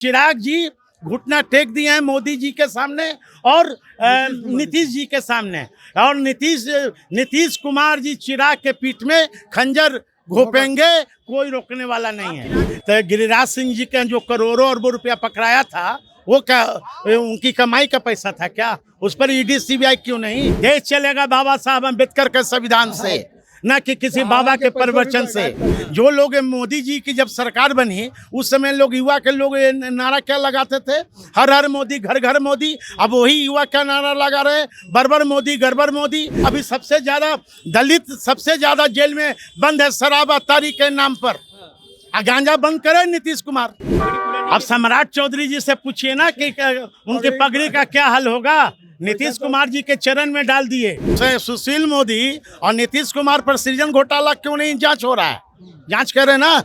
चिराग जी घुटना टेक दिए हैं मोदी जी के सामने और नीतीश जी के सामने। और नीतीश कुमार जी चिराग के पीठ में खंजर घोपेंगे, कोई रोकने वाला नहीं है। तो गिरिराज सिंह जी के जो करोड़ों अरबों रुपया पकड़ाया था, वो क्या उनकी कमाई का पैसा था क्या? उस पर ईडी सीबीआई क्यों नहीं? देश चलेगा बाबा साहब अम्बेडकर के संविधान से, न कि किसी बाबा के प्रवचन से। जो लोग मोदी जी की जब सरकार बनी, उस समय लोग युवा के लोग नारा क्या लगाते थे? हर हर मोदी, घर घर मोदी। अब वही युवा क्या नारा लगा रहे? बर्बर मोदी, गड़बड़ मोदी। अभी सबसे ज्यादा दलित सबसे ज्यादा जेल में बंद है शराब तारी के नाम पर। गांजा बंद करे नीतीश कुमार। अब सम्राट चौधरी जी से पूछिए ना कि उनकी पगड़ी का क्या हल होगा। नीतीश कुमार जी के चरण में डाल दिए। सुशील मोदी और नीतीश कुमार पर सृजन घोटाला क्यों नहीं जांच हो रहा है? जांच करें ना।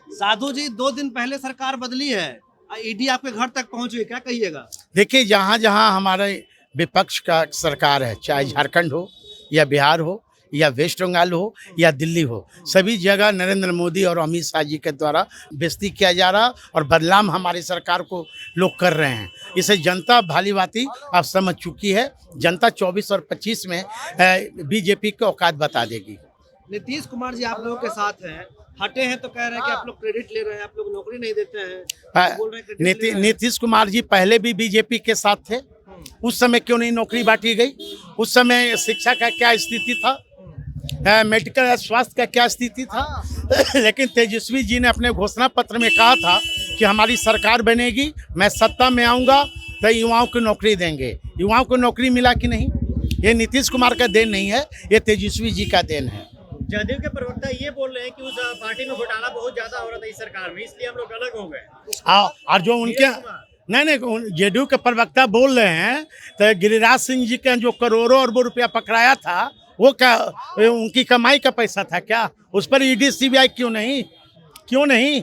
साधु जी, 2 दिन पहले सरकार बदली है, ईडी आपके घर तक पहुंची, क्या कहिएगा? देखिए, जहाँ जहाँ हमारे विपक्ष का सरकार है, चाहे झारखंड हो या बिहार हो या वेस्ट बंगाल हो या दिल्ली हो, सभी जगह नरेंद्र मोदी और अमित शाह जी के द्वारा बेइज्जती किया जा रहा और बदनाम हमारी सरकार को लोग कर रहे हैं। इसे जनता भाली भांति अब समझ चुकी है। जनता 24 और 25 में बीजेपी की औकात बता देगी। नीतीश कुमार जी आप लोगों के साथ हैं, हटे हैं तो कह रहे हैं कि आप लोग क्रेडिट ले रहे हैं, आप लोग नौकरी नहीं देते हैं। बोल रहे हैं नीतीश कुमार जी पहले भी बीजेपी के साथ थे, उस समय क्यों नहीं नौकरी बांटी गई? उस समय शिक्षा का क्या स्थिति था? मेडिकल स्वास्थ्य का क्या स्थिति था? लेकिन तेजस्वी जी ने अपने घोषणा पत्र में कहा था कि हमारी सरकार बनेगी, मैं सत्ता में आऊँगा तो युवाओं को नौकरी देंगे। युवाओं को नौकरी मिला कि नहीं? ये नीतीश कुमार का देन नहीं है, ये तेजस्वी जी का देन है। जदयू के प्रवक्ता ये बोल रहे हैं कि उस पार्टी में घोटाला बहुत ज्यादा हो रहा था इस सरकार में, इसलिए हम लोग अलग हो गए। और जो उनके नहीं जेडीयू के प्रवक्ता बोल रहे हैं, तो गिरिराज सिंह जी के जो करोड़ों अरबों रुपया पकड़ाया था, वो क्या उनकी कमाई का पैसा था क्या? उस पर ईडी सीबीआई क्यों नहीं?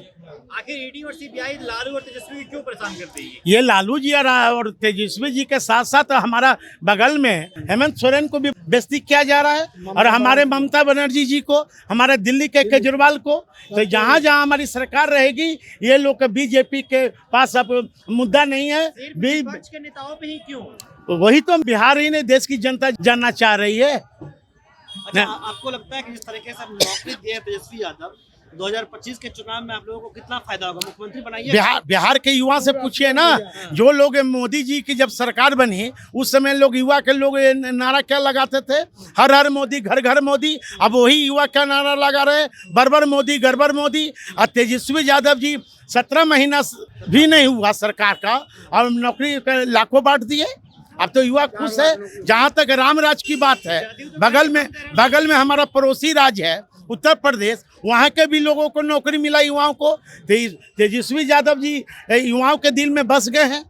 आखिर ईडी और सीबीआई लालू और तेजस्वी क्यों परेशान करती है? ये लालू जी और तेजस्वी जी के साथ साथ हमारा बगल में हेमंत सोरेन को भी बेइज्जती किया जा रहा है, और हमारे ममता बनर्जी जी को, हमारे दिल्ली के केजरीवाल को। तो जहाँ जहाँ हमारी सरकार रहेगी, ये लोग बीजेपी के पास अब मुद्दा नहीं है। विपक्ष के नेताओं पे ही क्यों? वही तो बिहार ही नहीं, देश की जनता जानना चाह रही है। अच्छा, आपको लगता है कि जिस तरीके से नौकरी दिए तेजस्वी यादव, 2025 के चुनाव में आप लोगों को कितना फायदा होगा? मुख्यमंत्री बनाइए। बिहार के युवा से पूछिए ना। जो लोग मोदी जी की जब सरकार बनी, उस समय लोग युवा के लोग नारा क्या लगाते थे? हर हर मोदी, घर घर मोदी। अब वही युवा क्या नारा लगा रहे? बर्बर मोदी, गड़बड़ मोदी। और तेजस्वी यादव जी 17 महीना भी नहीं हुआ सरकार का और नौकरी लाखों बांट दिए। अब तो युवा खुश है। जहाँ तक राम राज की बात है, बगल में हमारा पड़ोसी राज्य है उत्तर प्रदेश, वहाँ के भी लोगों को नौकरी मिला, युवाओं को। तेजस्वी यादव जी युवाओं के दिल में बस गए हैं।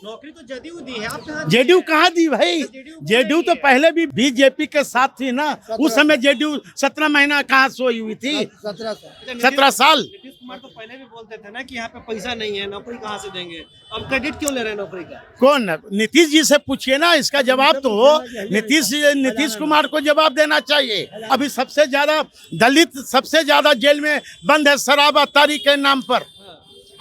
नौकरी तो जदयू दी है, आप जेडीयू कहाँ दी भाई? जेडीयू तो पहले भी बीजेपी के साथ थी ना। उस समय जेडीयू 17 महीना कहाँ सोई हुई थी? 17 साल। नीतीश कुमार तो पहले भी बोलते थे ना कि यहाँ पे पैसा नहीं है, नौकरी कहाँ से देंगे? अब क्रेडिट क्यों ले रहे हैं नौकरी का? कौन? नीतीश जी से पूछिए ना, इसका जवाब तो नीतीश कुमार को जवाब देना चाहिए। अभी सबसे ज्यादा दलित सबसे ज्यादा जेल में बंद है शराब तारी के नाम पर।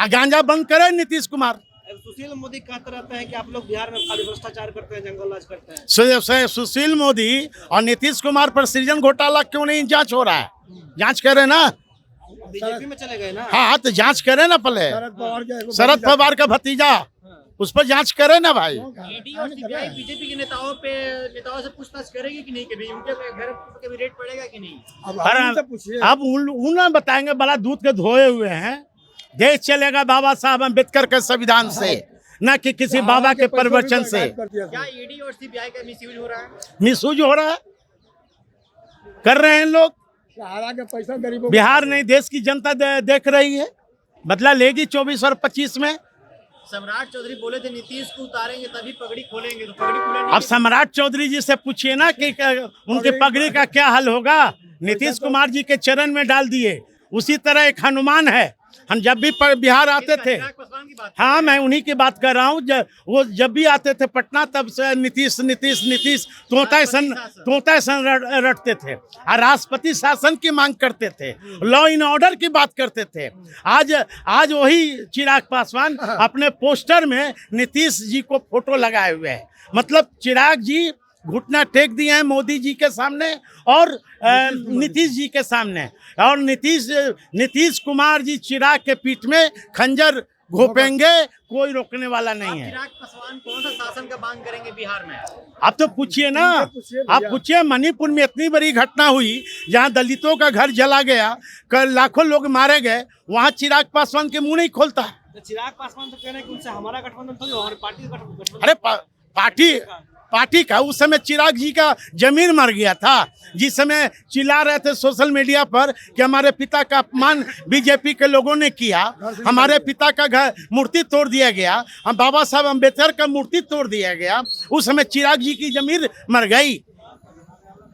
गांजा बंद करे नीतीश कुमार। सुशील मोदी कहते रहते हैं कि आप लोग बिहार में खाली भ्रष्टाचार करते हैं, जंगल राज करते हैं। सुशील मोदी और नीतीश कुमार पर सृजन घोटाला क्यों नहीं जांच हो रहा है? जांच करें ना। बीजेपी में चले गए ना। हाँ, तो जांच करें ना। पहले शरद पवार का भतीजा, उस पर जांच करें ना भाई। ईडी और सीबीआई बीजेपी के नेताओं से पूछताछ करेगी कि नहीं? कभी उनके घर कभी रेड पड़ेगा कि नहीं? अब उन्हें बताएंगे, बड़ा दूध के धोए हुए हैं। देश चलेगा बाबा साहब अम्बेडकर के संविधान से, न कि किसी बाबा के प्रवचन से। क्या ईडी और सीबीआई का मिसयूज हो रहा है? मिसयूज हो रहा है, कर रहे हैं लोग। पैसा गरीबों, बिहार नहीं, देश की जनता देख रही है। बदला लेगी 24 और 25 में। सम्राट चौधरी बोले थे नीतीश को उतारेंगे तभी पगड़ी खोलेंगे, तो पगड़ी खोलेंगे। अब सम्राट चौधरी जी से पूछिए ना कि उनकी पगड़ी का क्या हल होगा। नीतीश कुमार जी के चरण में डाल दिए। उसी तरह एक हनुमान है, हम जब भी बिहार आते थे, चिराग पासवान की बात हाँ मैं उन्हीं की बात कर रहा हूँ। वो जब भी आते थे पटना, तब से नीतीश नीतीश नीतीश तोता सन रटते थे और राष्ट्रपति शासन की मांग करते थे, लॉ इन ऑर्डर की बात करते थे। आज वही चिराग पासवान अपने पोस्टर में नीतीश जी को फोटो लगाए हुए है। मतलब चिराग जी घुटना टेक दिए हैं मोदी जी के सामने और नीतीश जी के सामने, और नीतीश कुमार जी चिराग के पीठ में खंजर घोपेंगे, कोई रोकने वाला नहीं है। चिराग पासवान कौन सा शासन का मांग करेंगे बिहार में? आप तो पूछिए ना, आप पूछिए। मणिपुर में इतनी बड़ी घटना हुई जहां दलितों का घर जला गया, कल लाखों लोग मारे गए, वहां चिराग पासवान के मुंह नहीं खोलता। तो चिराग पासवान तो कह रहे हैं कि उनसे हमारा गठबंधन थोड़ी, हमारी पार्टी का गठबंधन। अरे पार्टी का उस समय चिराग जी का जमीन मर गया था, जिस समय चिल्ला रहे थे सोशल मीडिया पर कि हमारे पिता का अपमान बीजेपी के लोगों ने किया, हमारे पिता का घर मूर्ति तोड़ दिया गया, हम बाबा साहब अम्बेडकर का मूर्ति तोड़ दिया गया, उस समय चिराग जी की जमीन मर गई।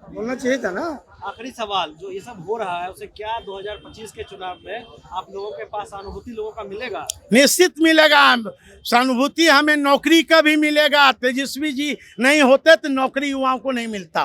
बोलना चाहिए था ना। आखिरी सवाल, जो ये सब हो रहा है उसे क्या 2025 के चुनाव में आप लोगों के पास सहानुभूति लोगों का मिलेगा? निश्चित मिलेगा सहानुभूति, हमें नौकरी का भी मिलेगा। तेजस्वी जी नहीं होते तो नौकरी युवाओं को नहीं मिलता।